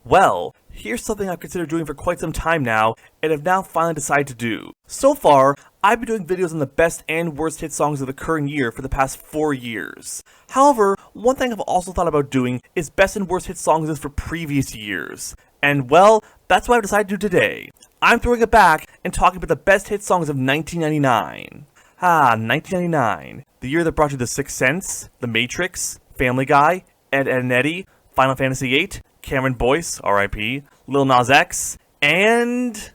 Well, here's something I've considered doing for quite some time now, and have now finally decided to do. So far, I've been doing videos on the best and worst hit songs of the current year for the past 4 years. However, one thing I've also thought about doing is best and worst hit songs for previous years. And well, that's what I've decided to do today. I'm throwing it back and talking about the best hit songs of 1999. 1999. The year that brought you The Sixth Sense, The Matrix, Family Guy, Ed, Edd n Eddy, Final Fantasy VIII, Cameron Boyce, R.I.P., Lil Nas X, and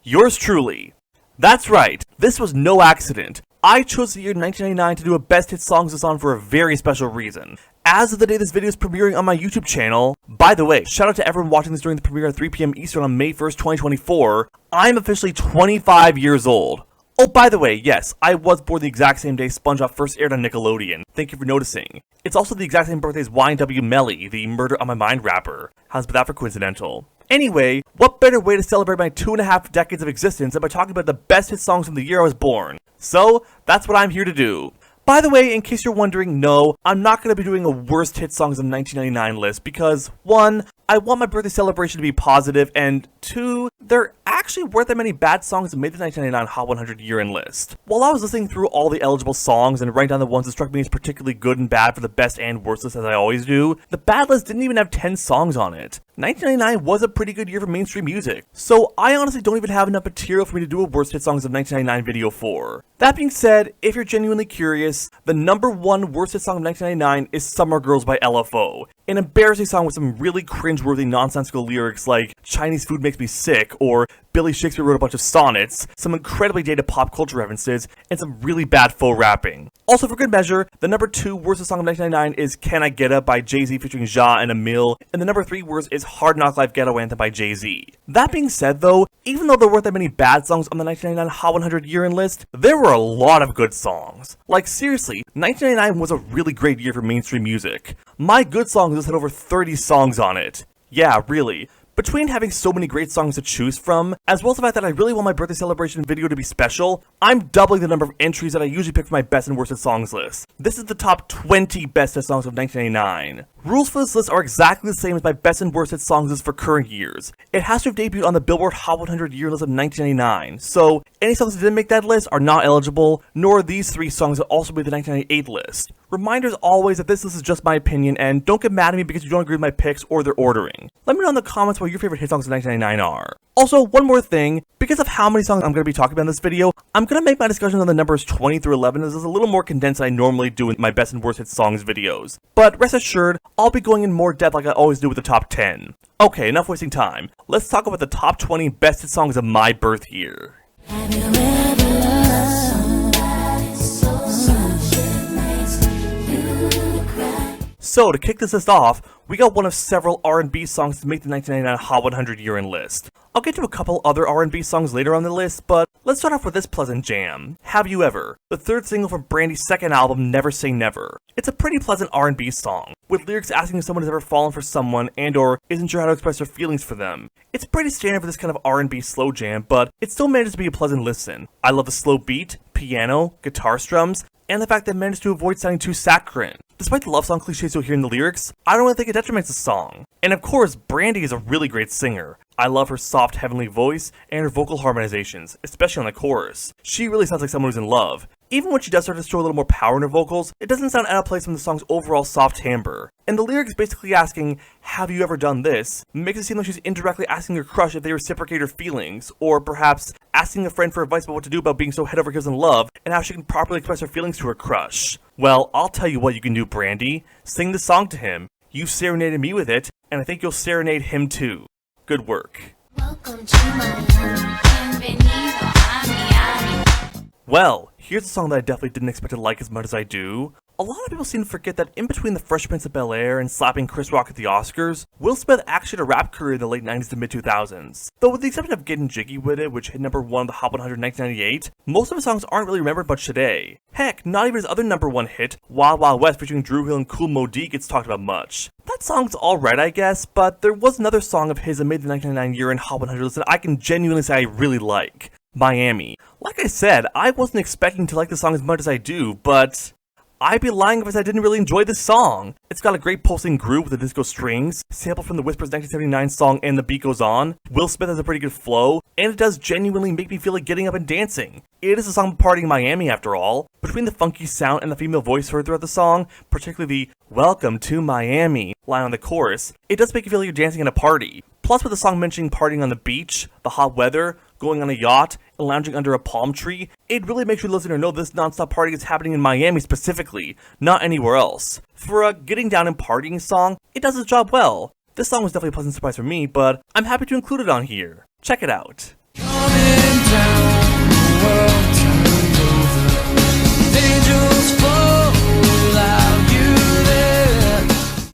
yours truly. That's right, this was no accident. I chose the year 1999 to do a best hit songs list on for a very special reason. As of the day this video is premiering on my YouTube channel, by the way, shout out to everyone watching this during the premiere at 3 p.m. Eastern on May 1st, 2024, I'm officially 25 years old. Oh, by the way, yes, I was born the exact same day SpongeBob first aired on Nickelodeon. Thank you for noticing. It's also the exact same birthday as YNW Melly, the Murder on My Mind rapper. How's that for coincidental? Anyway, what better way to celebrate my 2.5 decades of existence than by talking about the best hit songs from the year I was born? So, that's what I'm here to do. By the way, in case you're wondering, no, I'm not going to be doing a worst hit songs of 1999 list because, 1, I want my birthday celebration to be positive, and 2, there actually weren't that many bad songs that made the 1999 Hot 100 year-end list. While I was listening through all the eligible songs and writing down the ones that struck me as particularly good and bad for the best and worst list as I always do, the bad list didn't even have 10 songs on it. 1999 was a pretty good year for mainstream music, so I honestly don't even have enough material for me to do a worst hit songs of 1999 video for. That being said, if you're genuinely curious, the number 1 worst hit song of 1999 is Summer Girls by LFO. An embarrassing song with some really cringeworthy nonsensical lyrics like Chinese food makes me sick or Billy Shakespeare wrote a bunch of sonnets, some incredibly dated pop culture references, and some really bad faux rapping. Also for good measure, the number 2 worst song of 1999 is Can I Get Up by Jay-Z featuring Ja and Emil, and the number 3 worst is Hard Knock Life Ghetto Anthem by Jay-Z. That being said though, even though there weren't that many bad songs on the 1999 Hot 100 year-end list, there were a lot of good songs. Like seriously, 1999 was a really great year for mainstream music. My good songs list had over 30 songs on it. Yeah, really. Between having so many great songs to choose from, as well as the fact that I really want my birthday celebration video to be special, I'm doubling the number of entries that I usually pick for my best and worst hit songs list. This is the top 20 best hit songs of 1999. Rules for this list are exactly the same as my best and worst hit songs list for current years. It has to have debuted on the Billboard Hot 100 year list of 1999, so any songs that didn't make that list are not eligible, nor are these 3 songs that also made the 1998 list. Reminders always that this list is just my opinion, and don't get mad at me because you don't agree with my picks or their ordering. Let me know in the comments what your favorite hit songs of 1999 are. Also, one more thing, because of how many songs I'm going to be talking about in this video, I'm going to make my discussion on the numbers 20 through 11 as is a little more condensed than I normally do in my best and worst hit songs videos. But rest assured, I'll be going in more depth like I always do with the top 10. Okay, enough wasting time. Let's talk about the top 20 best hit songs of my birth year. So, to kick this list off, we got one of several R&B songs to make the 1999 Hot 100 year-end list. I'll get to a couple other R&B songs later on the list, but let's start off with this pleasant jam, Have You Ever, the 3rd single from Brandy's 2nd album, Never Say Never. It's a pretty pleasant R&B song, with lyrics asking if someone has ever fallen for someone and or isn't sure how to express their feelings for them. It's pretty standard for this kind of R&B slow jam, but it still manages to be a pleasant listen. I love the slow beat, piano, guitar strums, and the fact that it managed to avoid sounding too saccharine. Despite the love song cliches you'll hear in the lyrics, I don't really think it detriments the song. And of course, Brandy is a really great singer. I love her soft, heavenly voice and her vocal harmonizations, especially on the chorus. She really sounds like someone who's in love. Even when she does start to show a little more power in her vocals, it doesn't sound out of place from the song's overall soft timbre. And the lyrics basically asking, have you ever done this, makes it seem like she's indirectly asking her crush if they reciprocate her feelings, or perhaps asking a friend for advice about what to do about being so head over heels in love, and how she can properly express her feelings to her crush. Well, I'll tell you what you can do, Brandy. Sing the song to him. You serenaded me with it, and I think you'll serenade him too. Good work. Welcome to my home. Bienvenido a mi. Well, here's a song that I definitely didn't expect to like as much as I do. A lot of people seem to forget that in between The Fresh Prince of Bel-Air and slapping Chris Rock at the Oscars, Will Smith actually had a rap career in the late 90s to mid-2000s. Though with the exception of Getting Jiggy With It, which hit number 1 on the Hot 100 in 1998, most of his songs aren't really remembered much today. Heck, not even his other number 1 hit, Wild Wild West featuring Dru Hill and Kool Moe Dee, gets talked about much. That song's alright I guess, but there was another song of his that made the 1999 year-end Hot 100 list that I can genuinely say I really like. Miami. Like I said, I wasn't expecting to like the song as much as I do, but I'd be lying if I said I didn't really enjoy this song. It's got a great pulsing groove with the disco strings, sampled from the Whispers 1979 song And the Beat Goes On. Will Smith has a pretty good flow, and it does genuinely make me feel like getting up and dancing. It is a song about partying in Miami after all. Between the funky sound and the female voice heard throughout the song, particularly the "Welcome to Miami" line on the chorus, it does make you feel like you're dancing at a party. Plus, with the song mentioning partying on the beach, the hot weather, going on a yacht, and lounging under a palm tree, it really makes you listener know this non-stop party is happening in Miami specifically, not anywhere else. For a getting down and partying song, it does its job well. This song was definitely a pleasant surprise for me, but I'm happy to include it on here. Check it out. Coming down, the world turned over. Angels fall without you there.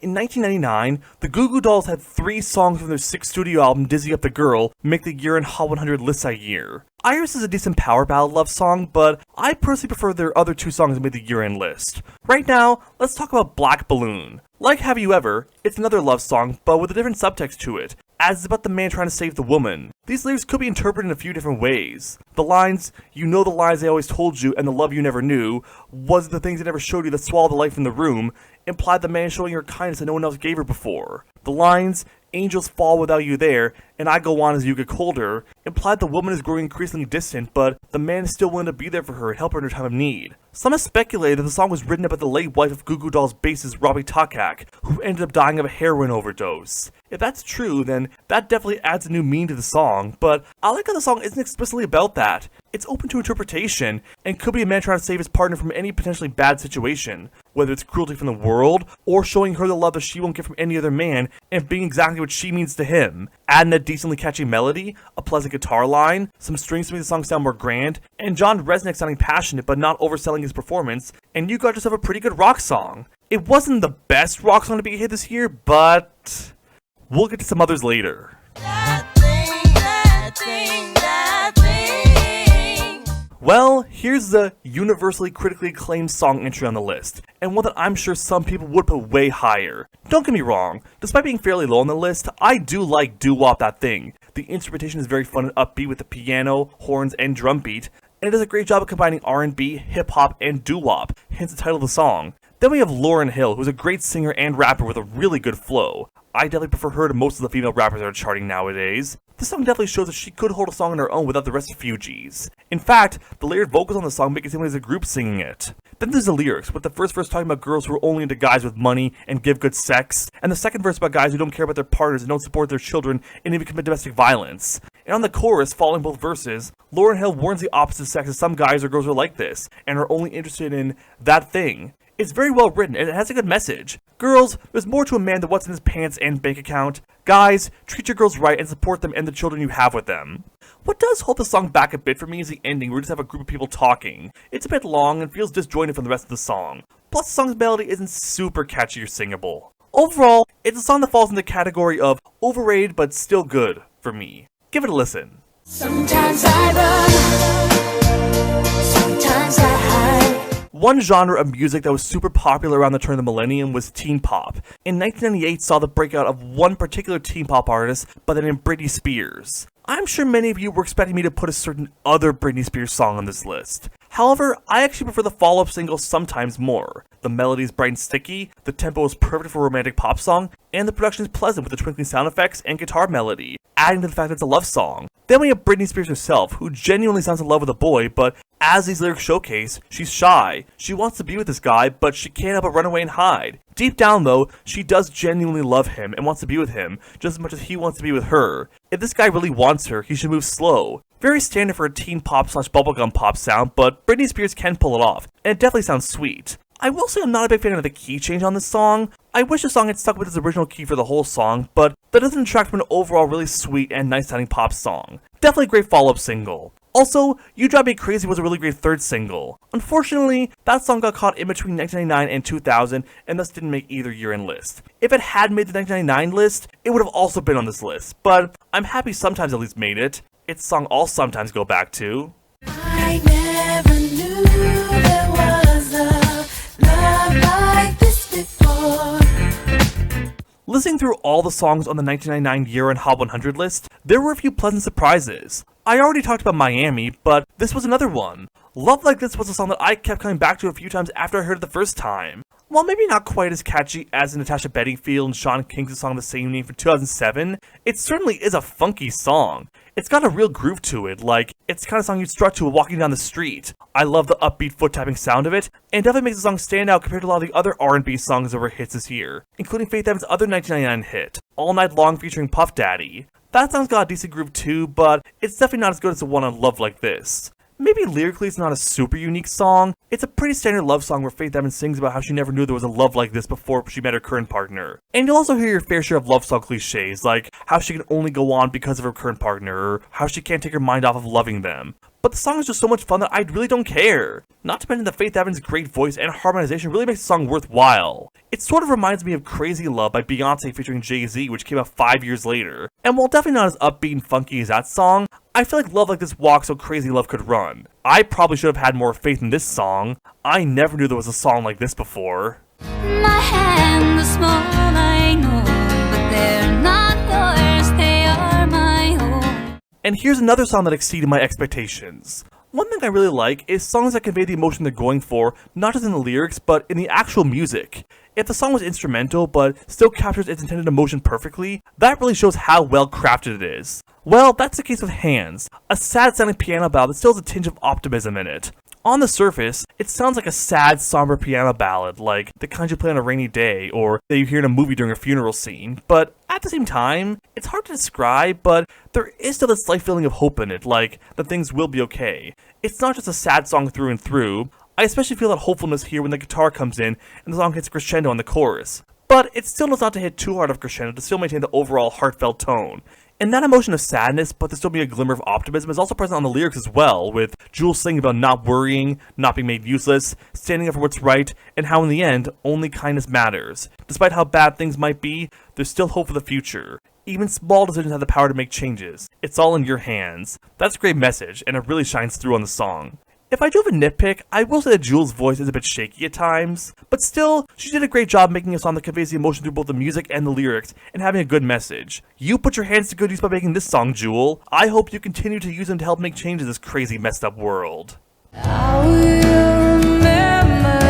In 1999, the Goo Goo Dolls had 3 songs from their 6th studio album Dizzy Up the Girl make the year-end Hot 100 list that year. Iris is a decent power ballad love song, but I personally prefer their other 2 songs that made the year-end list. Right now, let's talk about Black Balloon. Like Have You Ever, it's another love song, but with a different subtext to it, as it's about the man trying to save the woman. These lyrics could be interpreted in a few different ways. The lines, "You know the lies they always told you and the love you never knew," "was the things they never showed you that swallowed the life in the room," implied the man showing her kindness that no one else gave her before. The lines, "Angels fall without you there, and I go on as you get colder," implied the woman is growing increasingly distant, but the man is still willing to be there for her and help her in her time of need. Some have speculated that the song was written about the late wife of Goo Goo Dolls bassist Robbie Takak, who ended up dying of a heroin overdose. If that's true, then that definitely adds a new meaning to the song, but I like how the song isn't explicitly about that. It's open to interpretation, and could be a man trying to save his partner from any potentially bad situation, whether it's cruelty from the world, or showing her the love that she won't get from any other man, and being exactly what she means to him. Add in a decently catchy melody, a pleasant guitar line, some strings to make the song sound more grand, and John Resnick sounding passionate but not overselling his performance, and you got yourself a pretty good rock song. It wasn't the best rock song to be a hit this year, but we'll get to some others later. Well, here's the universally critically acclaimed song entry on the list, and one that I'm sure some people would put way higher. Don't get me wrong, despite being fairly low on the list, I do like Doo Wop That Thing. The instrumentation is very fun and upbeat with the piano, horns, and drum beat, and it does a great job of combining R&B, hip-hop, and doo-wop, hence the title of the song. Then we have Lauryn Hill, who's a great singer and rapper with a really good flow. I definitely prefer her to most of the female rappers that are charting nowadays. This song definitely shows that she could hold a song on her own without the rest of Fugees. In fact, the layered vocals on the song make it seem like there's a group singing it. Then there's the lyrics, with the first verse talking about girls who are only into guys with money and give good sex, and the second verse about guys who don't care about their partners and don't support their children and even commit domestic violence. And on the chorus, following both verses, Lauryn Hill warns the opposite sex that some guys or girls are like this, and are only interested in that thing. It's very well written, and it has a good message. Girls, there's more to a man than what's in his pants and bank account. Guys, treat your girls right and support them and the children you have with them. What does hold the song back a bit for me is the ending, where we just have a group of people talking. It's a bit long and feels disjointed from the rest of the song. Plus, the song's melody isn't super catchy or singable. Overall, it's a song that falls in the category of overrated but still good for me. Give it a listen. Sometimes I run, sometimes I hide. One genre of music that was super popular around the turn of the millennium was teen pop. In 1998 saw the breakout of one particular teen pop artist by the name Britney Spears. I'm sure many of you were expecting me to put a certain other Britney Spears song on this list. However, I actually prefer the follow-up single Sometimes more. The melody is bright and sticky, the tempo is perfect for a romantic pop song, and the production is pleasant with the twinkling sound effects and guitar melody, adding to the fact that it's a love song. Then we have Britney Spears herself, who genuinely sounds in love with a boy, but as these lyrics showcase, she's shy. She wants to be with this guy, but she can't help but run away and hide. Deep down though, she does genuinely love him and wants to be with him, just as much as he wants to be with her. If this guy really wants her, he should move slow. Very standard for a teen pop / bubblegum pop sound, but Britney Spears can pull it off, and it definitely sounds sweet. I will say I'm not a big fan of the key change on this song. I wish the song had stuck with its original key for the whole song, but that doesn't detract from an overall really sweet and nice sounding pop song. Definitely a great follow-up single. Also, You Drive Me Crazy was a really great third single. Unfortunately, that song got caught in between 1999 and 2000 and thus didn't make either year-end list. If it had made the 1999 list, it would have also been on this list, but I'm happy Sometimes at least made it. It's a song I'll sometimes go back to. I never knew there was a love like this before. Listening through all the songs on the 1999 Year-End Hot 100 list, there were a few pleasant surprises. I already talked about Miami, but this was another one. Love Like This was a song that I kept coming back to a few times after I heard it the first time. While maybe not quite as catchy as the Natasha Bedingfield and Sean Kingston song of the same name from 2007, it certainly is a funky song. It's got a real groove to it, like, it's the kind of song you'd strut to walking down the street. I love the upbeat foot-tapping sound of it, and definitely makes the song stand out compared to a lot of the other R&B songs that were hits this year, including Faith Evans' other 1999 hit, All Night Long featuring Puff Daddy. That song's got a decent groove too, but it's definitely not as good as the one on Love Like This. Maybe lyrically it's not a super unique song, it's a pretty standard love song where Faith Evans sings about how she never knew there was a love like this before she met her current partner. And you'll also hear your fair share of love song cliches, like how she can only go on because of her current partner, or how she can't take her mind off of loving them. But the song is just so much fun that I really don't care. Not to mention that Faith Evans' great voice and harmonization really makes the song worthwhile. It sort of reminds me of Crazy Love by Beyonce featuring Jay-Z, which came out 5 years later. And while definitely not as upbeat and funky as that song, I feel like Love Like This walks so Crazy Love could run. I probably should have had more faith in this song. I never knew there was a song like this before. My hands are small, I know, but they're not yours, they are my own. And here's another song that exceeded my expectations. One thing I really like is songs that convey the emotion they're going for, not just in the lyrics, but in the actual music. If the song was instrumental, but still captures its intended emotion perfectly, that really shows how well crafted it is. Well, that's the case with Hands, a sad-sounding piano ballad that still has a tinge of optimism in it. On the surface, it sounds like a sad, somber piano ballad, like the kind you play on a rainy day, or that you hear in a movie during a funeral scene, but at the same time, it's hard to describe, but there is still a slight feeling of hope in it, like that things will be okay. It's not just a sad song through and through. I especially feel that hopefulness here when the guitar comes in and the song hits crescendo on the chorus. But it still knows not to hit too hard of crescendo to still maintain the overall heartfelt tone. And that emotion of sadness, but to still be a glimmer of optimism, is also present on the lyrics as well, with Jules singing about not worrying, not being made useless, standing up for what's right, and how in the end, only kindness matters. Despite how bad things might be, there's still hope for the future. Even small decisions have the power to make changes. It's all in your hands. That's a great message, and it really shines through on the song. If I do have a nitpick, I will say that Jules' voice is a bit shaky at times, but still, she did a great job making a song that conveys the emotion through both the music and the lyrics, and having a good message. You put your hands to good use by making this song, Jewel. I hope you continue to use them to help make changes in this crazy, messed up world. I will remember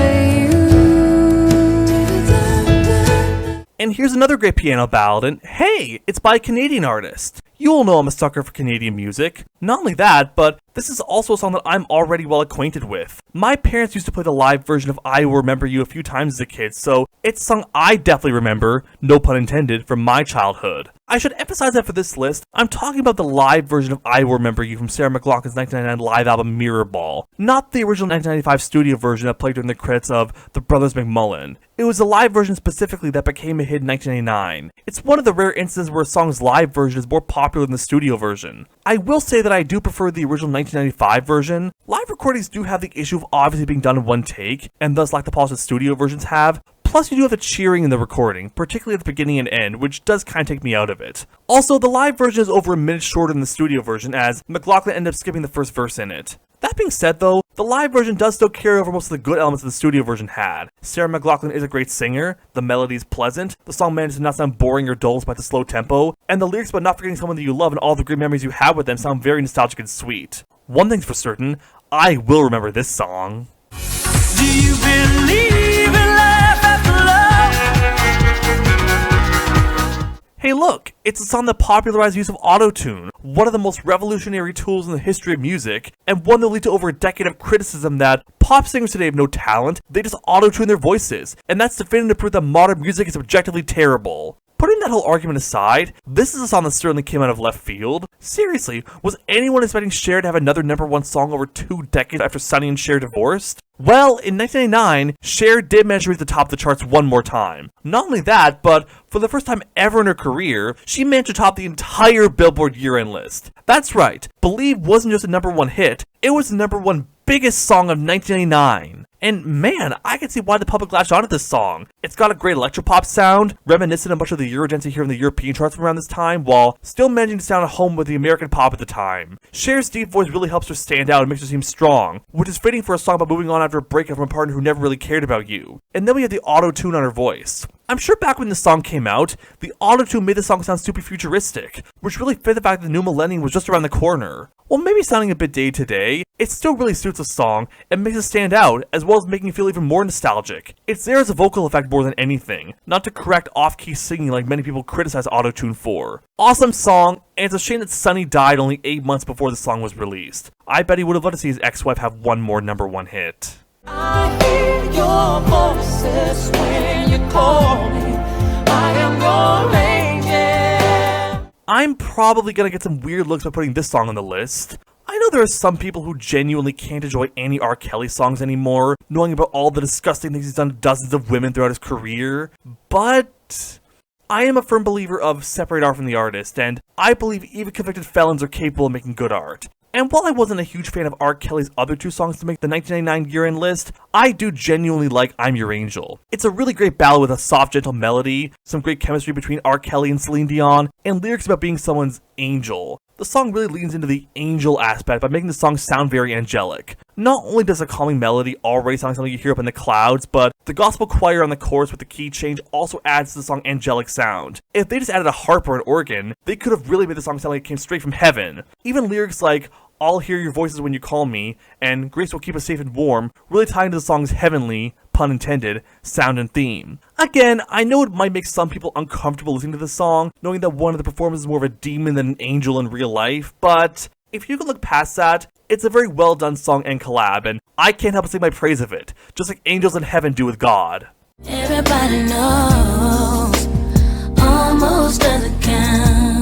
you. And here's another great piano ballad, and hey, it's by a Canadian artist. You all know I'm a sucker for Canadian music. Not only that, but this is also a song that I'm already well acquainted with. My parents used to play the live version of I Will Remember You a few times as a kid, so it's a song I definitely remember, no pun intended, from my childhood. I should emphasize that for this list, I'm talking about the live version of I Will Remember You from Sarah McLachlan's 1999 live album Mirror Ball, not the original 1995 studio version that played during the credits of The Brothers McMullen. It was the live version specifically that became a hit in 1999. It's one of the rare instances where a song's live version is more popular than the studio version. I will say that I do prefer the original 1995 version. Live recordings do have the issue of obviously being done in one take, and thus lack the polish that studio versions have. Plus, you do have the cheering in the recording, particularly at the beginning and end, which does kind of take me out of it. Also, the live version is over a minute shorter than the studio version, as McLachlan ended up skipping the first verse in it. That being said though, the live version does still carry over most of the good elements that the studio version had. Sarah McLachlan is a great singer, the melody is pleasant, the song manages to not sound boring or dull despite the slow tempo, and the lyrics about not forgetting someone that you love and all the great memories you have with them sound very nostalgic and sweet. One thing's for certain, I will remember this song. Do you believe in life after love? Hey look, it's a song that popularized use of autotune, one of the most revolutionary tools in the history of music, and one that will lead to over a decade of criticism that pop singers today have no talent, they just autotune their voices, and that's definitive proof that modern music is objectively terrible. Putting that whole argument aside, this is a song that certainly came out of left field. Seriously, was anyone expecting Cher to have another #1 song over 2 decades after Sonny and Cher divorced? Well, in 1999, Cher did manage to reach the top of the charts one more time. Not only that, but for the first time ever in her career, she managed to top the entire Billboard year-end list. That's right, Believe wasn't just a #1 hit, it was the #1 biggest song of 1999. And man, I can see why the public latched onto this song. It's got a great electropop sound, reminiscent of much of the Eurodance you hear in the European charts from around this time, while still managing to sound at home with the American pop at the time. Cher's deep voice really helps her stand out and makes her seem strong, which is fitting for a song about moving on after a breakup from a partner who never really cared about you. And then we have the auto-tune on her voice. I'm sure back when this song came out, the auto-tune made the song sound super futuristic, which really fit the fact that the new millennium was just around the corner. While maybe sounding a bit dated today, it still really suits the song and makes it stand out, as well as making it feel even more nostalgic. It's there as a vocal effect more than anything, not to correct off-key singing like many people criticize auto-tune for. Awesome song, and it's a shame that Sonny died only 8 months before the song was released. I bet he would have loved to see his ex-wife have one more #1 hit. I hear your voices when you call me. I am your angel. I'm probably gonna get some weird looks by putting this song on the list. I know there are some people who genuinely can't enjoy any R. Kelly songs anymore, knowing about all the disgusting things he's done to dozens of women throughout his career, but I am a firm believer of separate art from the artist, and I believe even convicted felons are capable of making good art. And while I wasn't a huge fan of R. Kelly's other 2 songs to make the 1999 year-end list, I do genuinely like I'm Your Angel. It's a really great ballad with a soft, gentle melody, some great chemistry between R. Kelly and Celine Dion, and lyrics about being someone's angel. The song really leans into the angel aspect by making the song sound very angelic. Not only does the calming melody already sound like something you hear up in the clouds, but the gospel choir on the chorus with the key change also adds to the song angelic sound. If they just added a harp or an organ, they could have really made the song sound like it came straight from heaven. Even lyrics like, "I'll hear your voices when you call me," and "Grace will keep us safe and warm," really tie into the song's heavenly, pun intended, sound and theme. Again, I know it might make some people uncomfortable listening to the song, knowing that one of the performers is more of a demon than an angel in real life, but if you can look past that, it's a very well done song and collab, and I can't help but sing my praise of it, just like angels in heaven do with God. Everybody knows almost doesn't count.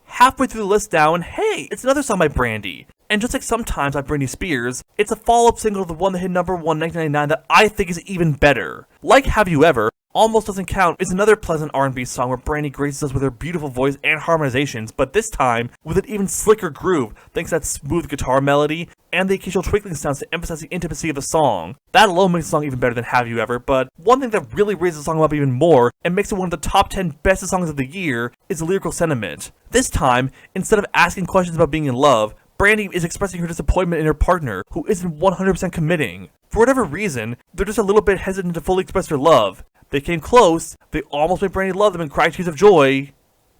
Halfway through the list now, and hey, it's another song by Brandy. And just like Sometimes by Britney Spears, it's a follow-up single to the one that hit #1 in 1999 that I think is even better. Like Have You Ever, Almost Doesn't Count is another pleasant R&B song where Brandy graces us with her beautiful voice and harmonizations, but this time with an even slicker groove thanks to that smooth guitar melody and the occasional twinkling sounds to emphasize the intimacy of the song. That alone makes the song even better than Have You Ever, but one thing that really raises the song up even more and makes it one of the top 10 best songs of the year is the lyrical sentiment. This time, instead of asking questions about being in love, Brandy is expressing her disappointment in her partner, who isn't 100% committing. For whatever reason, they're just a little bit hesitant to fully express their love. They came close, they almost made Brandy love them and cry tears of joy.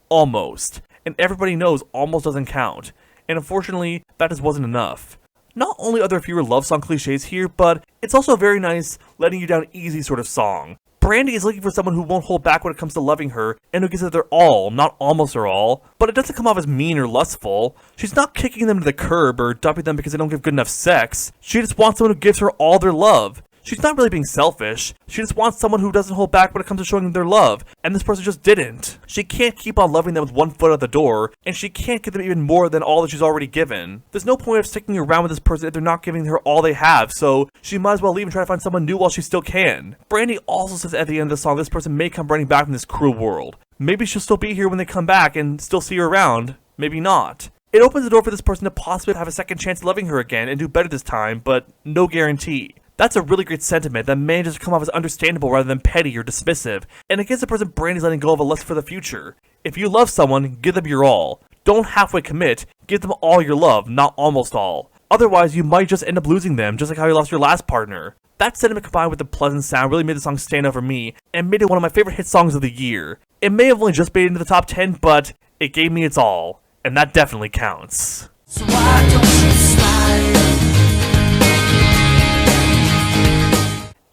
Almost. And everybody knows almost doesn't count. And unfortunately, that just wasn't enough. Not only are there fewer love song cliches here, but it's also a very nice, letting you down easy sort of song. Brandy is looking for someone who won't hold back when it comes to loving her, and who gives it their all, not almost their all, but it doesn't come off as mean or lustful. She's not kicking them to the curb or dumping them because they don't give good enough sex. She just wants someone who gives her all their love. She's not really being selfish. She just wants someone who doesn't hold back when it comes to showing them their love, and this person just didn't. She can't keep on loving them with one foot out the door, and she can't give them even more than all that she's already given. There's no point of sticking around with this person if they're not giving her all they have, so she might as well leave and try to find someone new while she still can. Brandy also says at the end of the song this person may come running back from this cruel world. Maybe she'll still be here when they come back and still see her around. Maybe not. It opens the door for this person to possibly have a second chance at loving her again and do better this time, but no guarantee. That's a really great sentiment that manages to come off as understandable rather than petty or dismissive, and it gives the person Brandy's letting go of a lust for the future. If you love someone, give them your all. Don't halfway commit, give them all your love, not almost all. Otherwise, you might just end up losing them, just like how you lost your last partner. That sentiment combined with the pleasant sound really made the song stand out for me, and made it one of my favorite hit songs of the year. It may have only just made it into the top 10, but it gave me its all, and that definitely counts. So why don't you slide?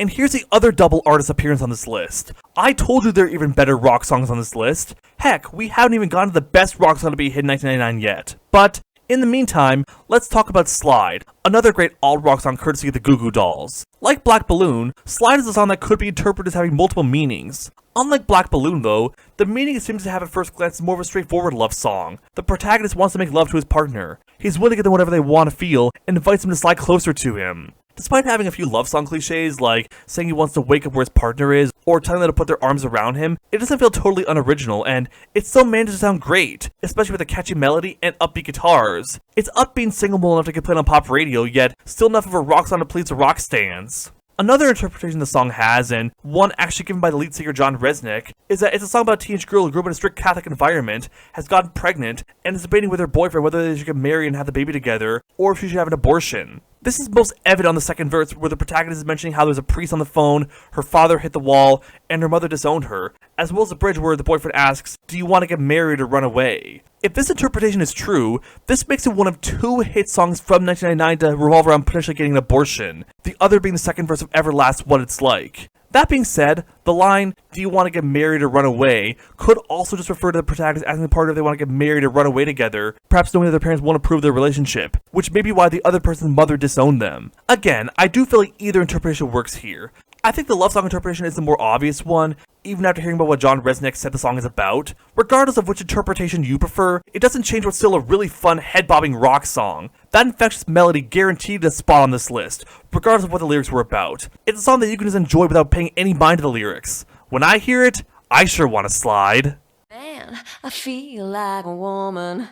And here's the other double artist appearance on this list. I told you there are even better rock songs on this list. Heck, we haven't even gotten to the best rock song to be hit in 1999 yet. But in the meantime, let's talk about Slide, another great alt-rock song courtesy of the Goo Goo Dolls. Like Black Balloon, Slide is a song that could be interpreted as having multiple meanings. Unlike Black Balloon though, the meaning it seems to have at first glance is more of a straightforward love song. The protagonist wants to make love to his partner. He's willing to give them whatever they want to feel, and invites them to slide closer to him. Despite having a few love song cliches like saying he wants to wake up where his partner is, or telling them to put their arms around him, it doesn't feel totally unoriginal, and it still manages to sound great, especially with a catchy melody and upbeat guitars. It's upbeat and singable enough to get played on pop radio, yet still enough of a rock song to please the rock stands. Another interpretation the song has, and one actually given by the lead singer John Resnick, is that it's a song about a teenage girl who grew up in a strict Catholic environment, has gotten pregnant, and is debating with her boyfriend whether they should get married and have the baby together, or if she should have an abortion. This is most evident on the second verse, where the protagonist is mentioning how there's a priest on the phone, her father hit the wall, and her mother disowned her, as well as the bridge where the boyfriend asks, "Do you want to get married or run away?" If this interpretation is true, this makes it one of 2 hit songs from 1999 to revolve around potentially getting an abortion, the other being the second verse of Everlast, What It's Like. That being said, the line, "Do you want to get married or run away?" could also just refer to the protagonist asking the partner if they want to get married or run away together, perhaps knowing that their parents won't approve of their relationship, which may be why the other person's mother disowned them. Again, I do feel like either interpretation works here. I think the love song interpretation is the more obvious one, even after hearing about what John Resnick said the song is about. Regardless of which interpretation you prefer, it doesn't change what's still a really fun, head-bobbing rock song. That infectious melody guaranteed a spot on this list, regardless of what the lyrics were about. It's a song that you can just enjoy without paying any mind to the lyrics. When I hear it, I sure want to slide. Man, I feel like a woman.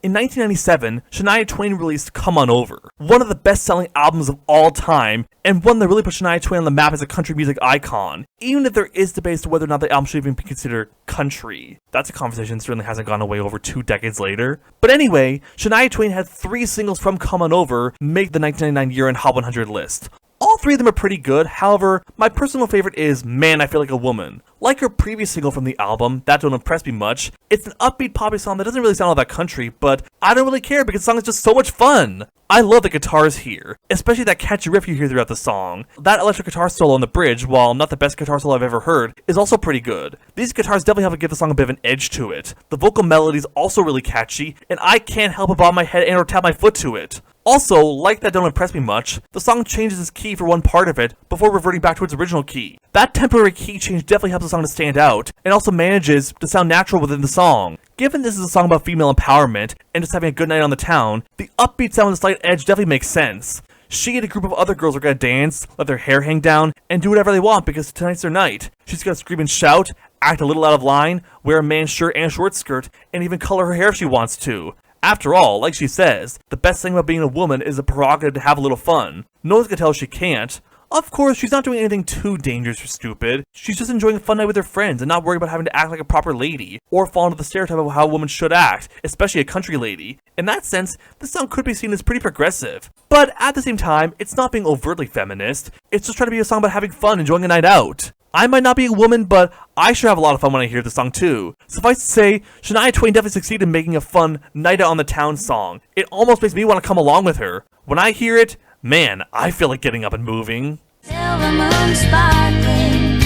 In 1997, Shania Twain released Come On Over, one of the best-selling albums of all time, and one that really put Shania Twain on the map as a country music icon, even if there is debate as to whether or not the album should even be considered country. That's a conversation that certainly hasn't gone away over 2 decades later. But anyway, Shania Twain had 3 singles from Come On Over make the 1999 year-end Hot 100 list. All 3 of them are pretty good, however, my personal favorite is Man, I Feel Like a Woman. Like her previous single from the album, That Don't Impress Me Much, it's an upbeat poppy song that doesn't really sound all that country, but I don't really care because the song is just so much fun. I love the guitars here, especially that catchy riff you hear throughout the song. That electric guitar solo on the bridge, while not the best guitar solo I've ever heard, is also pretty good. These guitars definitely help to give the song a bit of an edge to it. The vocal melody is also really catchy, and I can't help but bob my head and or tap my foot to it. Also, like That Don't Impress Me Much, the song changes its key for one part of it before reverting back to its original key. That temporary key change definitely helps the song to stand out, and also manages to sound natural within the song. Given this is a song about female empowerment, and just having a good night on the town, the upbeat sound with a slight edge definitely makes sense. She and a group of other girls are gonna dance, let their hair hang down, and do whatever they want because tonight's their night. She's gonna scream and shout, act a little out of line, wear a man's shirt and short skirt, and even color her hair if she wants to. After all, like she says, the best thing about being a woman is the prerogative to have a little fun. No one's gonna tell her she can't. Of course, she's not doing anything too dangerous or stupid. She's just enjoying a fun night with her friends and not worried about having to act like a proper lady, or fall into the stereotype of how a woman should act, especially a country lady. In that sense, this song could be seen as pretty progressive. But at the same time, it's not being overtly feminist. It's just trying to be a song about having fun, enjoying a night out. I might not be a woman, but I sure have a lot of fun when I hear this song too. Suffice to say, Shania Twain definitely succeeded in making a fun night out on the town song. It almost makes me want to come along with her. When I hear it, man, I feel like getting up and moving. Silver moon sparkling,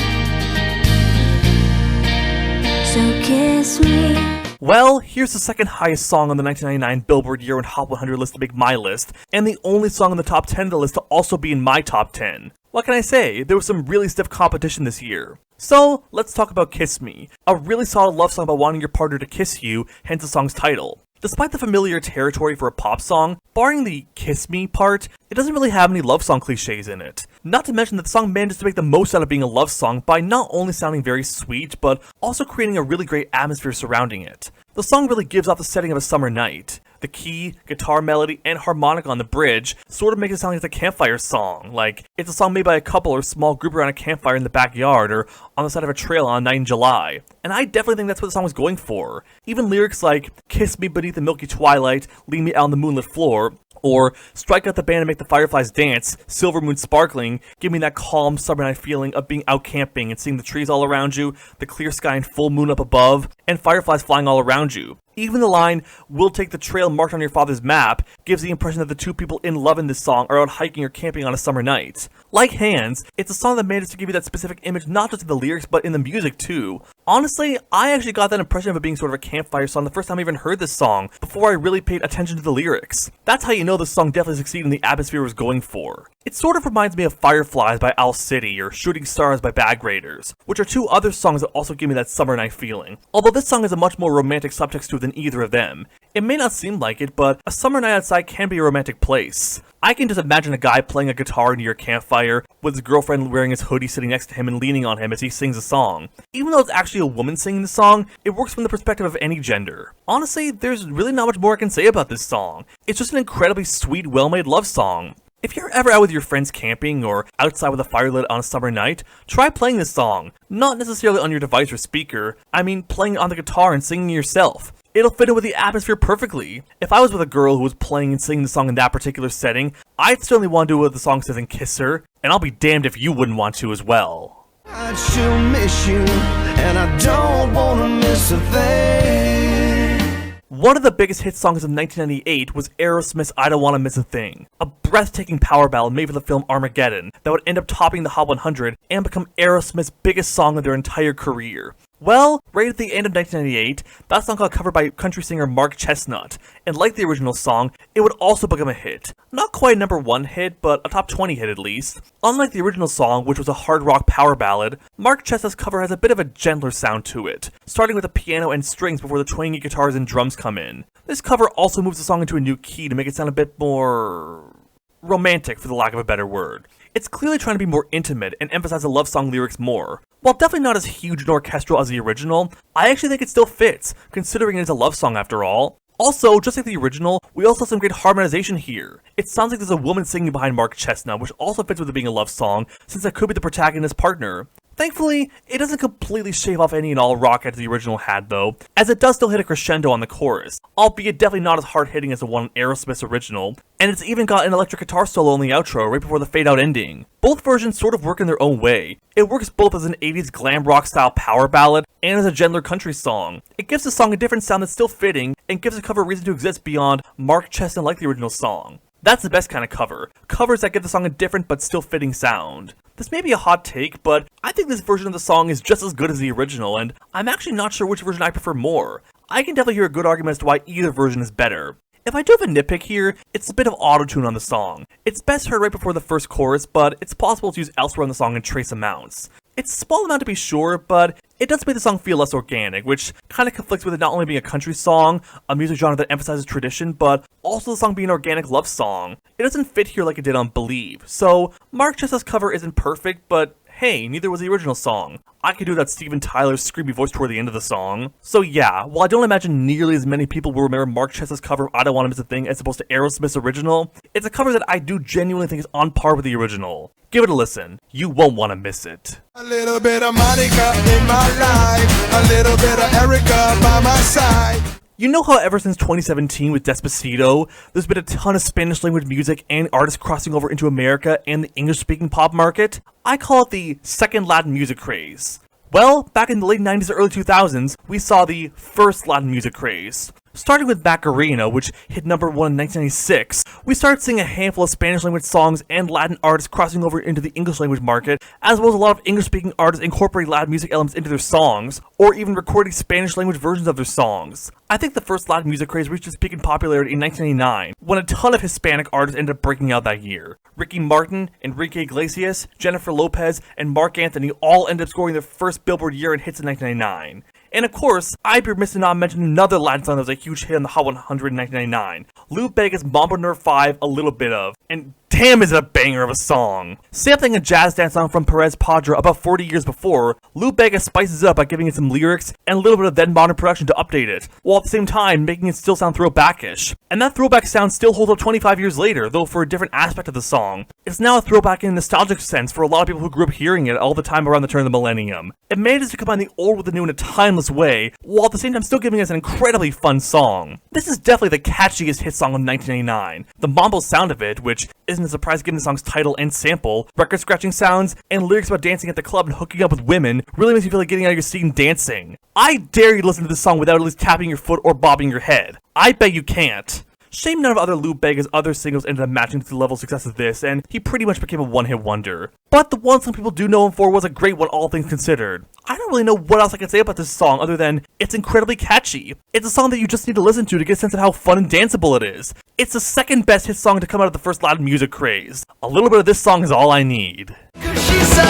so kiss me. Well, here's the second highest song on the 1999 Billboard Year-End Hot 100 list to make my list, and the only song in the top 10 of the list to also be in my top 10. What can I say? There was some really stiff competition this year. So, let's talk about Kiss Me, a really solid love song about wanting your partner to kiss you, hence the song's title. Despite the familiar territory for a pop song, barring the kiss me part, it doesn't really have any love song cliches in it. Not to mention that the song manages to make the most out of being a love song by not only sounding very sweet, but also creating a really great atmosphere surrounding it. The song really gives off the setting of a summer night. The key, guitar melody, and harmonica on the bridge sort of make it sound like it's a campfire song, like it's a song made by a couple or small group around a campfire in the backyard or on the side of a trail on a night in July. And I definitely think that's what the song was going for. Even lyrics like, "Kiss me beneath the milky twilight, leave me out on the moonlit floor," or "Strike out the band and make the fireflies dance, silver moon sparkling, give me that calm summer night feeling of being out camping and seeing the trees all around you, the clear sky and full moon up above, and fireflies flying all around you." Even the line, "We'll take the trail marked on your father's map," gives the impression that the two people in love in this song are out hiking or camping on a summer night. Like Hands, it's a song that manages to give you that specific image not just in the lyrics but in the music too. Honestly, I actually got that impression of it being sort of a campfire song the first time I even heard this song, before I really paid attention to the lyrics. That's how you know this song definitely succeeded in the atmosphere it was going for. It sort of reminds me of Fireflies by Owl City or Shooting Stars by Bag Raiders, which are two other songs that also give me that summer night feeling. Although this song has a much more romantic subtext to it than either of them. It may not seem like it, but a summer night outside can be a romantic place. I can just imagine a guy playing a guitar near a campfire, with his girlfriend wearing his hoodie sitting next to him and leaning on him as he sings a song. Even though it's actually a woman singing the song, it works from the perspective of any gender. Honestly, there's really not much more I can say about this song. It's just an incredibly sweet, well-made love song. If you're ever out with your friends camping or outside with a fire lit on a summer night, try playing this song. Not necessarily on your device or speaker, I mean playing it on the guitar and singing yourself. It'll fit in with the atmosphere perfectly. If I was with a girl who was playing and singing the song in that particular setting, I'd certainly want to do what the song says and kiss her, and I'll be damned if you wouldn't want to as well. I'd sure miss you, and I don't wanna miss a thing. One of the biggest hit songs of 1998 was Aerosmith's I Don't Wanna Miss a Thing, a breathtaking power ballad made for the film Armageddon that would end up topping the Hot 100 and become Aerosmith's biggest song of their entire career. Well, right at the end of 1998, that song got covered by country singer Mark Chestnut, and like the original song, it would also become a hit. Not quite a number 1 hit, but a top 20 hit at least. Unlike the original song, which was a hard rock power ballad, Mark Chestnut's cover has a bit of a gentler sound to it, starting with the piano and strings before the twangy guitars and drums come in. This cover also moves the song into a new key to make it sound a bit more romantic, for the lack of a better word. It's clearly trying to be more intimate and emphasize the love song lyrics more. While definitely not as huge and orchestral as the original, I actually think it still fits, considering it is a love song after all. Also, just like the original, we also have some great harmonization here. It sounds like there's a woman singing behind Mark Chestnut, which also fits with it being a love song, since that could be the protagonist's partner. Thankfully, it doesn't completely shave off any and all rock as the original had though, as it does still hit a crescendo on the chorus, albeit definitely not as hard-hitting as the one in Aerosmith's original, and it's even got an electric guitar solo in the outro right before the fade-out ending. Both versions sort of work in their own way. It works both as an 80s glam rock style power ballad and as a gentler country song. It gives the song a different sound that's still fitting and gives the cover a reason to exist beyond Mark Chestnut like the original song. That's the best kind of cover. Covers that give the song a different but still fitting sound. This may be a hot take, but I think this version of the song is just as good as the original, and I'm actually not sure which version I prefer more. I can definitely hear a good argument as to why either version is better. If I do have a nitpick here, it's a bit of auto-tune on the song. It's best heard right before the first chorus, but it's possible to use elsewhere on the song in trace amounts. It's a small amount to be sure, but it does make the song feel less organic, which kind of conflicts with it not only being a country song, a music genre that emphasizes tradition, but also the song being an organic love song. It doesn't fit here like it did on Believe, so Mark Chestnut's cover isn't perfect, but hey, neither was the original song. I could do that Steven Tyler's screamy voice toward the end of the song. So yeah, while I don't imagine nearly as many people will remember Mark Chestnut's cover of I Don't Wanna Miss a Thing as opposed to Aerosmith's original, it's a cover that I do genuinely think is on par with the original. Give it a listen. You won't want to miss it. A little bit of Monica in my life, a little bit of Erica by my side. You know how ever since 2017 with Despacito, there's been a ton of Spanish language music and artists crossing over into America and the English-speaking pop market? I call it the second Latin music craze. Well, back in the late 90s or early 2000s, we saw the first Latin music craze. Starting with Macarena, which hit number 1 in 1996, we started seeing a handful of Spanish language songs and Latin artists crossing over into the English language market, as well as a lot of English speaking artists incorporating Latin music elements into their songs, or even recording Spanish language versions of their songs. I think the first Latin music craze reached its peak in popularity in 1989, when a ton of Hispanic artists ended up breaking out that year. Ricky Martin, Enrique Iglesias, Jennifer Lopez, and Marc Anthony all ended up scoring their first Billboard year-end hits in 1999. And of course, I'd be remiss to not mention another Latin song that was a huge hit on the Hot 100 in 1999. Lou Bega's Mambo No. 5, A Little Bit Of. And damn is it a banger of a song. Sampling a jazz dance song from Perez Padra about 40 years before, Lou Bega spices it up by giving it some lyrics and a little bit of then modern production to update it, while at the same time making it still sound throwbackish. And that throwback sound still holds up 25 years later, though for a different aspect of the song. It's now a throwback in a nostalgic sense for a lot of people who grew up hearing it all the time around the turn of the millennium. It manages to combine the old with the new in a timeless way, while at the same time still giving us an incredibly fun song. This is definitely the catchiest hit song of 1989. The mambo sound of it, which isn't a surprise given the song's title and sample, record scratching sounds, and lyrics about dancing at the club and hooking up with women, really makes you feel like getting out of your seat and dancing. I dare you to listen to this song without at least tapping your foot or bobbing your head. I bet you can't. Shame none of other Lou Bega's other singles ended up matching to the level of success of this, and he pretty much became a one-hit wonder. But the one song people do know him for was a great one, all things considered. I don't really know what else I can say about this song other than it's incredibly catchy. It's a song that you just need to listen to get a sense of how fun and danceable it is. It's the second best hit song to come out of the first Latin music craze. A little bit of this song is all I need. 'Cause she's so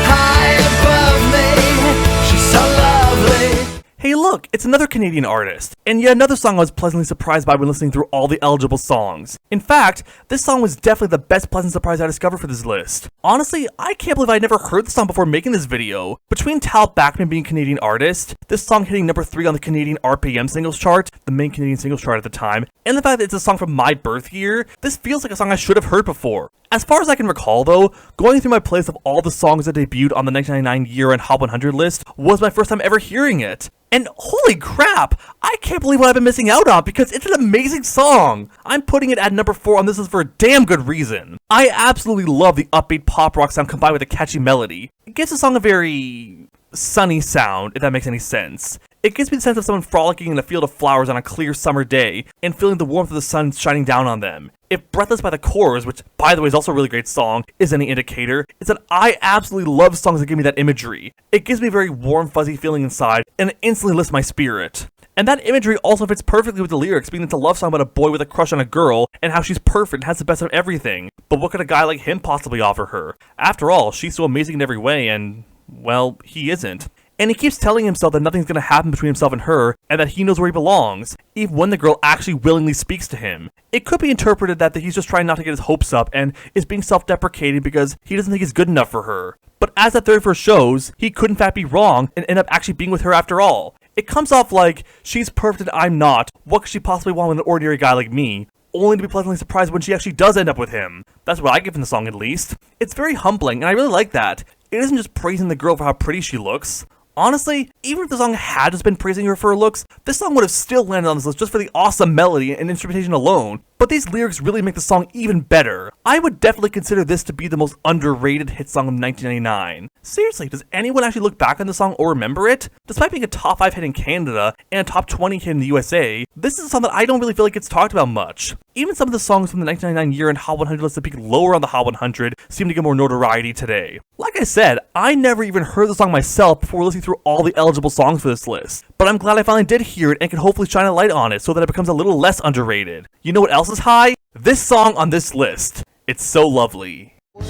high above me. She's so lovely. Hey look! look, it's another Canadian artist, and yet another song I was pleasantly surprised by when listening through all the eligible songs. In fact, this song was definitely the best pleasant surprise I discovered for this list. Honestly, I can't believe I'd never heard the song before making this video. Between Tal Bachman being a Canadian artist, this song hitting number 3 on the Canadian RPM singles chart, the main Canadian singles chart at the time, and the fact that it's a song from my birth year, this feels like a song I should have heard before. As far as I can recall though, going through my playlist of all the songs that debuted on the 1999 year-end Hot 100 list was my first time ever hearing it. And holy crap, I can't believe what I've been missing out on because it's an amazing song. I'm putting it at number 4 on this list for a damn good reason. I absolutely love the upbeat pop rock sound combined with a catchy melody. It gives the song a very sunny sound, if that makes any sense. It gives me the sense of someone frolicking in a field of flowers on a clear summer day and feeling the warmth of the sun shining down on them. If Breathless by the Corrs, which by the way is also a really great song, is any indicator, it's that I absolutely love songs that give me that imagery. It gives me a very warm, fuzzy feeling inside, and it instantly lifts my spirit. And that imagery also fits perfectly with the lyrics, being it's a love song about a boy with a crush on a girl, and how she's perfect and has the best of everything. But what could a guy like him possibly offer her? After all, she's so amazing in every way, and, well, he isn't. And he keeps telling himself that nothing's gonna happen between himself and her, and that he knows where he belongs, even when the girl actually willingly speaks to him. It could be interpreted that he's just trying not to get his hopes up, and is being self-deprecating because he doesn't think he's good enough for her. But as that third verse shows, he could in fact be wrong, and end up actually being with her after all. It comes off like, she's perfect and I'm not, what could she possibly want with an ordinary guy like me? Only to be pleasantly surprised when she actually does end up with him. That's what I give in the song at least. It's very humbling, and I really like that. It isn't just praising the girl for how pretty she looks. Honestly, even if the song had just been praising her for her looks, this song would have still landed on this list just for the awesome melody and instrumentation alone. But these lyrics really make the song even better. I would definitely consider this to be the most underrated hit song of 1999. Seriously, does anyone actually look back on the song or remember it? Despite being a top 5 hit in Canada and a top 20 hit in the USA, this is a song that I don't really feel like gets talked about much. Even some of the songs from the 1999 year-end Hot 100 list that peak lower on the Hot 100 seem to get more notoriety today. Like I said, I never even heard the song myself before listening through all the eligible songs for this list. But I'm glad I finally did hear it and can hopefully shine a light on it so that it becomes a little less underrated. You know what else is high? This song on this list. It's So Lovely. Where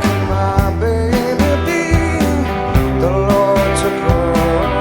can my baby be? The Lord took her